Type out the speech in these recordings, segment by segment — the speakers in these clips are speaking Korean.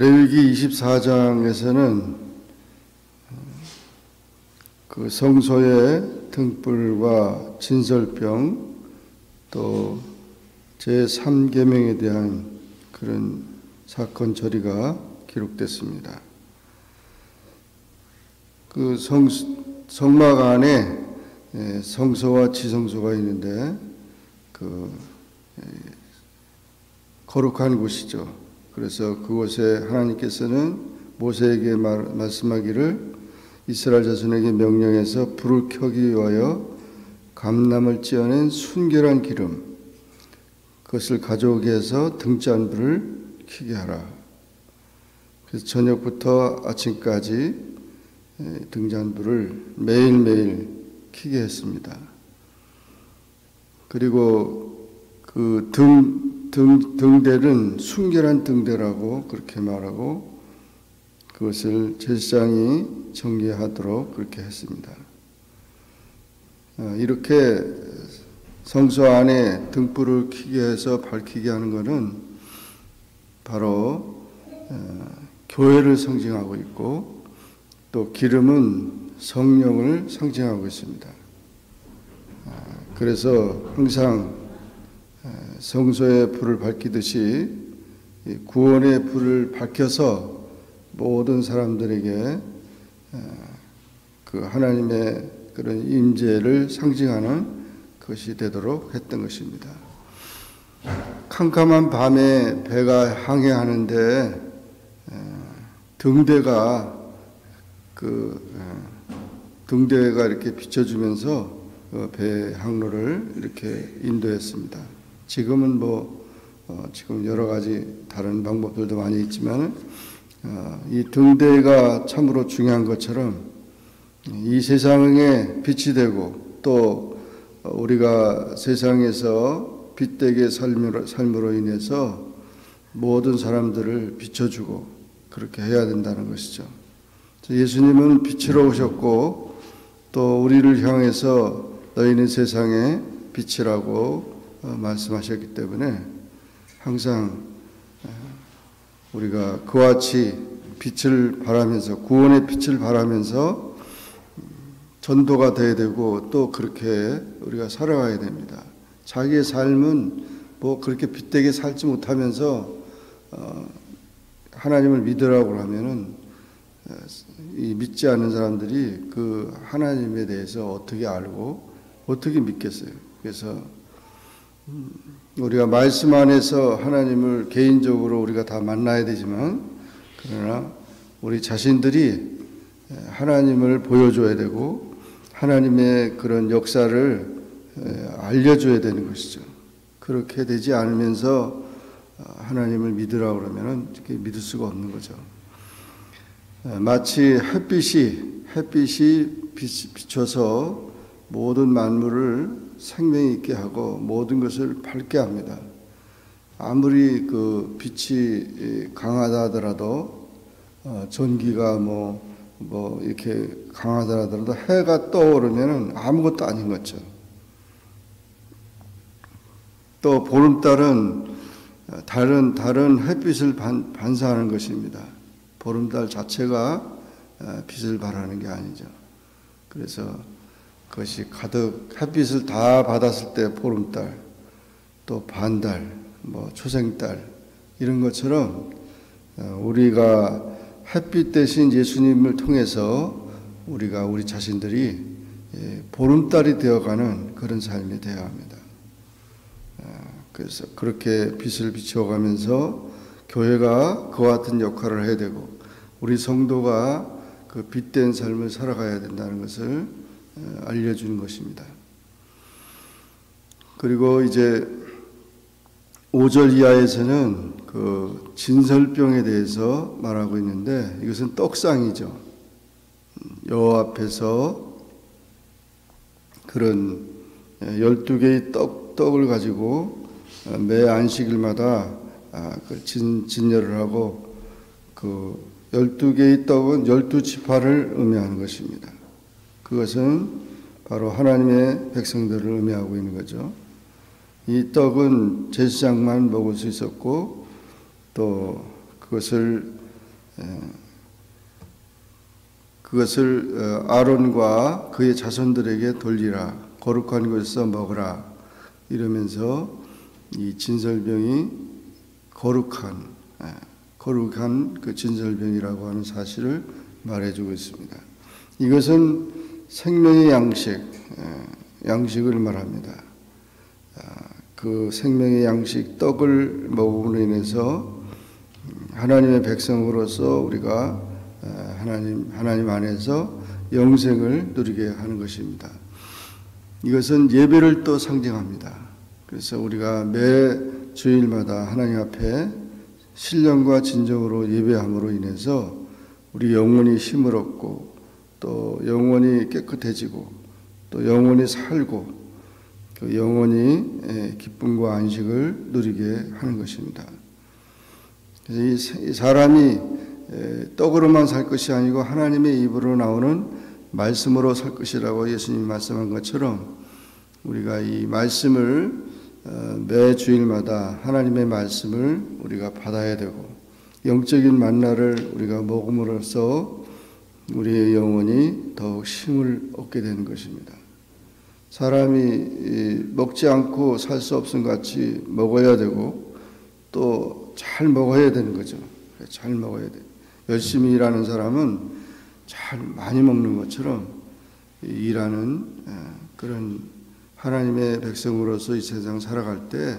레위기 24장에서는 그 성소의 등불과 진설병 또 제3계명에 대한 그런 사건 처리가 기록됐습니다. 그 성막 안에 성소와 지성소가 있는데 그 거룩한 곳이죠. 그래서 그곳에 하나님께서는 모세에게 말씀하기를 이스라엘 자손에게 명령해서 불을 켜기 위하여 감람을 찧어낸 순결한 기름 그것을 가져오게 해서 등잔불을 켜게 하라. 그래서 저녁부터 아침까지 등잔불을 매일매일 켜게 했습니다. 그리고 그 등대는 순결한 등대라고 그렇게 말하고 그것을 제사장이 정리하도록 그렇게 했습니다. 이렇게 성소 안에 등불을 켜게 해서 밝히게 하는 것은 바로 교회를 상징하고 있고 또 기름은 성령을 상징하고 있습니다. 그래서 항상 성소에 불을 밝히듯이 구원의 불을 밝혀서 모든 사람들에게 그 하나님의 그런 임재를 상징하는 것이 되도록 했던 것입니다. 캄캄한 밤에 배가 항해하는데 등대가 이렇게 비춰주면서 배 항로를 이렇게 인도했습니다. 지금은 지금 여러 가지 다른 방법들도 많이 있지만 이 등대가 참으로 중요한 것처럼 이 세상에 빛이 되고 또 우리가 세상에서 빛되게 삶으로 인해서 모든 사람들을 비춰주고 그렇게 해야 된다는 것이죠. 예수님은 빛으로 오셨고 또 우리를 향해서 너희는 세상의 빛이라고 말씀하셨기 때문에 항상 우리가 그와 같이 빛을 바라면서 구원의 빛을 바라면서 전도가 돼야 되고 또 그렇게 우리가 살아가야 됩니다. 자기의 삶은 그렇게 빛되게 살지 못하면서 하나님을 믿으라고 하면은 이 믿지 않는 사람들이 그 하나님에 대해서 어떻게 알고 어떻게 믿겠어요. 그래서 우리가 말씀 안에서 하나님을 개인적으로 우리가 다 만나야 되지만 그러나 우리 자신들이 하나님을 보여줘야 되고 하나님의 그런 역사를 알려줘야 되는 것이죠. 그렇게 되지 않으면서 하나님을 믿으라고 그러면은 이렇게 믿을 수가 없는 거죠. 마치 햇빛이 비춰서 모든 만물을 생명 있게 하고 모든 것을 밝게 합니다. 아무리 그 빛이 강하다 하더라도 전기가 이렇게 강하다 하더라도 해가 떠오르면 아무것도 아닌 거죠. 또 보름달은 다른 햇빛을 반사하는 것입니다. 보름달 자체가 빛을 발하는 게 아니죠. 그래서 그것이 가득 햇빛을 다 받았을 때 보름달, 또 반달, 초생달 이런 것처럼 우리가 햇빛 대신 예수님을 통해서 우리 자신들이 보름달이 되어가는 그런 삶이 되어야 합니다. 그래서 그렇게 빛을 비춰가면서 교회가 그와 같은 역할을 해야 되고 우리 성도가 그 빛된 삶을 살아가야 된다는 것을 알려주는 것입니다. 그리고 이제 5절 이하에서는 그 진설병에 대해서 말하고 있는데 이것은 떡상이죠. 여호와 앞에서 그런 12개의 떡을 가지고 매 안식일마다 진열을 하고 그 12개의 떡은 12지파를 의미하는 것입니다. 그것은 바로 하나님의 백성들을 의미하고 있는 거죠. 이 떡은 제사장만 먹을 수 있었고 또 그것을 아론과 그의 자손들에게 돌리라, 거룩한 곳에서 먹으라 이러면서 이 진설병이 거룩한 그 진설병이라고 하는 사실을 말해주고 있습니다. 이것은 생명의 양식을 말합니다. 그 생명의 양식 떡을 먹음으로 인해서 하나님의 백성으로서 우리가 하나님 안에서 영생을 누리게 하는 것입니다. 이것은 예배를 또 상징합니다. 그래서 우리가 매 주일마다 하나님 앞에 신령과 진정으로 예배함으로 인해서 우리 영혼이 힘을 얻고 또 영혼이 깨끗해지고 또 영혼이 살고 그 영혼이 기쁨과 안식을 누리게 하는 것입니다. 그래서 이 사람이 떡으로만 살 것이 아니고 하나님의 입으로 나오는 말씀으로 살 것이라고 예수님이 말씀한 것처럼 우리가 이 말씀을 매 주일마다 하나님의 말씀을 우리가 받아야 되고 영적인 만나를 우리가 먹음으로써 우리의 영혼이 더욱 힘을 얻게 되는 것입니다. 사람이 먹지 않고 살 수 없음 같이 먹어야 되고 또 잘 먹어야 되는 거죠. 잘 먹어야 돼. 열심히 일하는 사람은 잘 많이 먹는 것처럼 일하는 그런 하나님의 백성으로서 이 세상 살아갈 때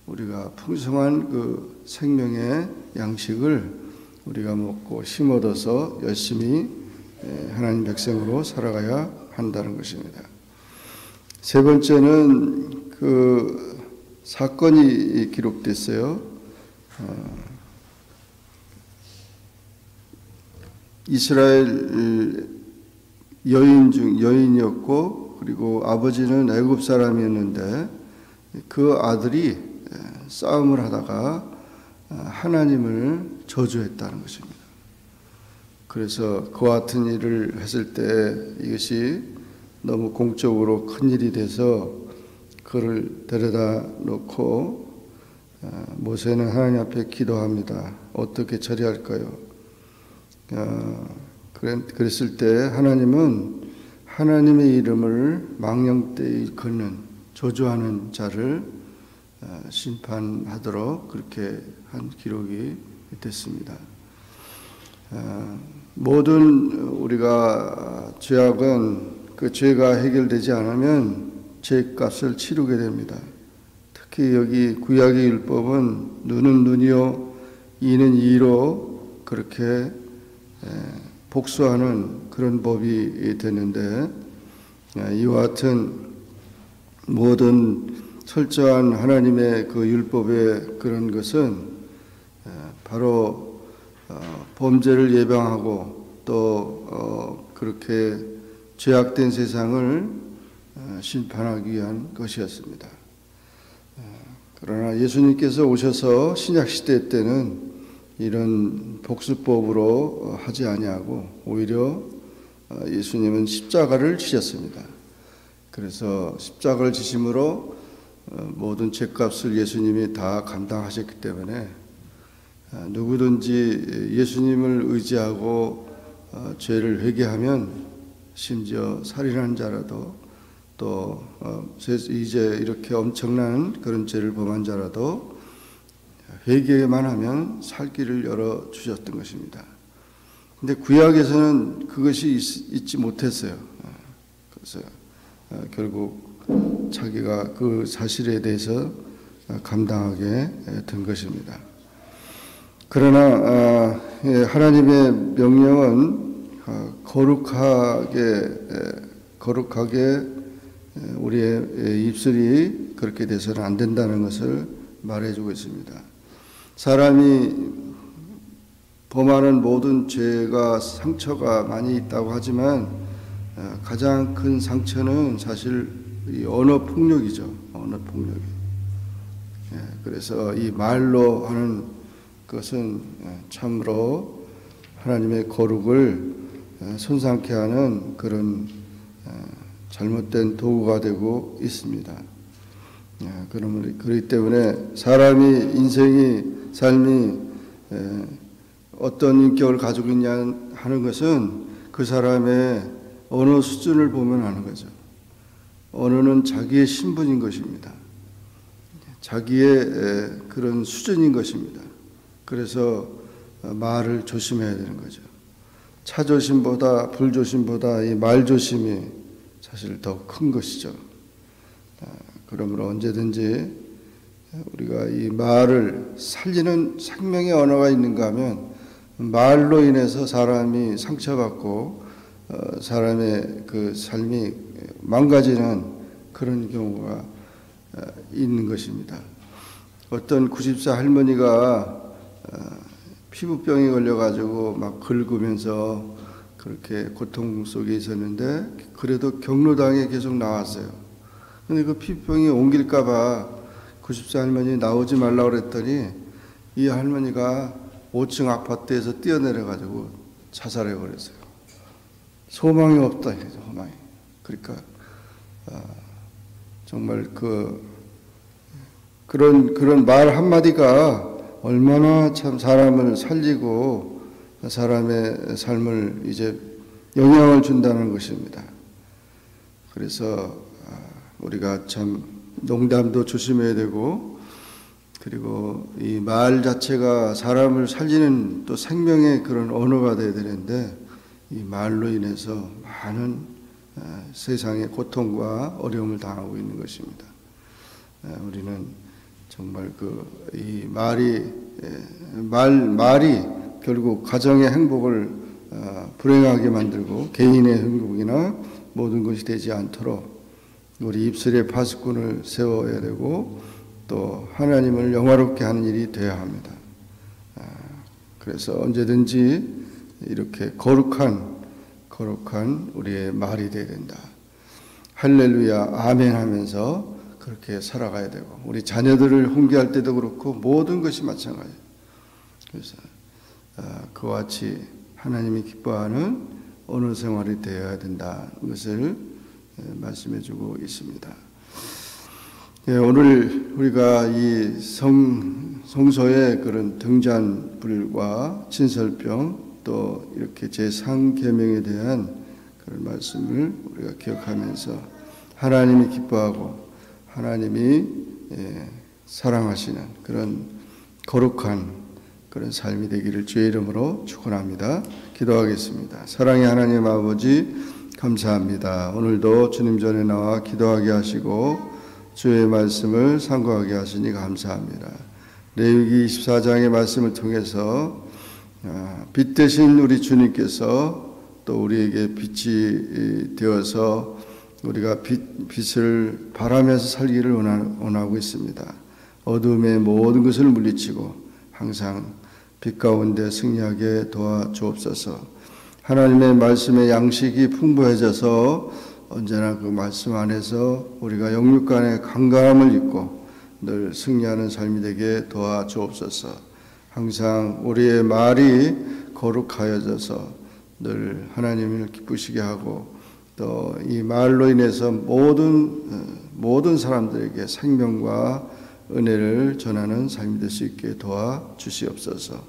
우리가 풍성한 그 생명의 양식을 우리가 먹고 힘 얻어서 열심히 하나님 백성으로 살아가야 한다는 것입니다. 세 번째는 그 사건이 기록됐어요. 이스라엘 여인이었고 그리고 아버지는 애굽 사람이었는데 그 아들이 싸움을 하다가 하나님을 저주했다는 것입니다. 그래서 그와 같은 일을 했을 때 이것이 너무 공적으로 큰 일이 돼서 그를 데려다 놓고 모세는 하나님 앞에 기도합니다. 어떻게 처리할까요? 그랬을 때 하나님은 하나님의 이름을 망령되이 걷는 저주하는 자를 심판하도록 그렇게 한 기록이 됐습니다. 모든 우리가 죄악은 그 죄가 해결되지 않으면 죄값을 치르게 됩니다. 특히 여기 구약의 율법은 눈은 눈이요 이는 이로 그렇게 복수하는 그런 법이 되는데 이와 같은 모든 철저한 하나님의 그 율법의 그런 것은 바로 범죄를 예방하고 또 그렇게 죄악된 세상을 심판하기 위한 것이었습니다. 그러나 예수님께서 오셔서 신약시대 때는 이런 복수법으로 하지 아니하고 오히려 예수님은 십자가를 지셨습니다. 그래서 십자가를 지심으로 모든 죄값을 예수님이 다 감당하셨기 때문에 누구든지 예수님을 의지하고 죄를 회개하면 심지어 살인한 자라도 또 이제 이렇게 엄청난 그런 죄를 범한 자라도 회개만 하면 살 길을 열어 주셨던 것입니다. 근데 구약에서는 그것이 있지 못했어요. 그래서 결국 자기가 그 사실에 대해서 감당하게 된 것입니다. 그러나 하나님의 명령은 거룩하게 우리의 입술이 그렇게 돼서는 안 된다는 것을 말해주고 있습니다. 사람이 범하는 모든 죄가 상처가 많이 있다고 하지만 가장 큰 상처는 사실 이 언어 폭력이죠. 언어 폭력이. 그래서 이 말로 하는 그것은 참으로 하나님의 거룩을 손상케 하는 그런 잘못된 도구가 되고 있습니다. 그렇기 때문에 사람이 삶이 어떤 인격을 가지고 있냐 하는 것은 그 사람의 언어 수준을 보면 아는 거죠. 언어는 자기의 신분인 것입니다. 자기의 그런 수준인 것입니다. 그래서 말을 조심해야 되는 거죠. 차조심보다 불조심보다 이 말조심이 사실 더 큰 것이죠. 그러므로 언제든지 우리가 이 말을 살리는 생명의 언어가 있는가 하면 말로 인해서 사람이 상처받고 사람의 그 삶이 망가지는 그런 경우가 있는 것입니다. 어떤 90세 할머니가 피부병이 걸려가지고 막 긁으면서 그렇게 고통 속에 있었는데 그래도 경로당에 계속 나왔어요. 근데 그 피부병이 옮길까봐 90세 할머니 나오지 말라고 그랬더니 이 할머니가 5층 아파트에서 뛰어내려가지고 자살해 버렸어요. 소망이 없다, 소망이. 그러니까 정말 그런 말 한마디가 얼마나 참 사람을 살리고 사람의 삶을 이제 영향을 준다는 것입니다. 그래서 우리가 참 농담도 조심해야 되고, 그리고 이 말 자체가 사람을 살리는 또 생명의 그런 언어가 돼야 되는데 이 말로 인해서 많은 세상의 고통과 어려움을 당하고 있는 것입니다. 우리는 정말 이 말이 결국 가정의 행복을 불행하게 만들고 개인의 행복이나 모든 것이 되지 않도록 우리 입술에 파수꾼을 세워야 되고 또 하나님을 영화롭게 하는 일이 되어야 합니다. 그래서 언제든지 이렇게 거룩한 우리의 말이 되어야 된다. 할렐루야 아멘 하면서 그렇게 살아가야 되고 우리 자녀들을 훈계할 때도 그렇고 모든 것이 마찬가지예요. 그래서 그와 같이 하나님이 기뻐하는 언어 생활이 되어야 된다는 것을 말씀해 주고 있습니다. 오늘 우리가 이 성소의 그런 등잔불과 진설병 또 이렇게 제3계명에 대한 그런 말씀을 우리가 기억하면서 하나님이 기뻐하고 하나님이 사랑하시는 그런 거룩한 그런 삶이 되기를 주의 이름으로 축원합니다. 기도하겠습니다. 사랑의 하나님 아버지 감사합니다. 오늘도 주님 전에 나와 기도하게 하시고 주의 말씀을 상고하게 하시니 감사합니다. 레위기 24장의 말씀을 통해서 빛 대신 우리 주님께서 또 우리에게 빛이 되어서 우리가 빛을 바라면서 살기를 원하고 있습니다. 어둠의 모든 것을 물리치고 항상 빛 가운데 승리하게 도와주옵소서. 하나님의 말씀의 양식이 풍부해져서 언제나 그 말씀 안에서 우리가 영육 간의 강건함을 입고 늘 승리하는 삶이 되게 도와주옵소서. 항상 우리의 말이 거룩하여져서 늘 하나님을 기쁘시게 하고 또 이 말로 인해서 모든 사람들에게 생명과 은혜를 전하는 삶이 될 수 있게 도와주시옵소서.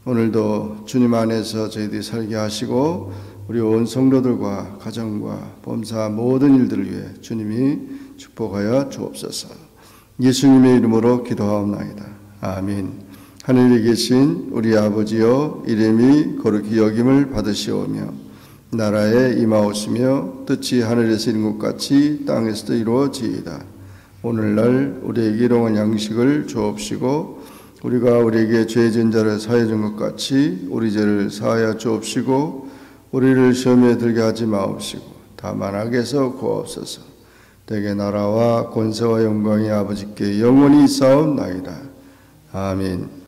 오늘도 주님 안에서 저희들이 살게 하시고 우리 온 성도들과 가정과 범사 모든 일들을 위해 주님이 축복하여 주옵소서. 예수님의 이름으로 기도하옵나이다. 아멘. 하늘에 계신 우리 아버지여 이름이 거룩히 여김을 받으시오며 나라에 임하옵시며 뜻이 하늘에서 이룬 것 같이 땅에서도 이루어지이다. 오늘날 우리에게 일용할 양식을 주옵시고 우리가 우리에게 죄 지은 자를 사하여 준 것 같이 우리 죄를 사하여 주옵시고 우리를 시험에 들게 하지 마옵시고 다만 악에서 구하옵소서. 대개 나라와 권세와 영광이 아버지께 영원히 있사옵나이다. 아멘.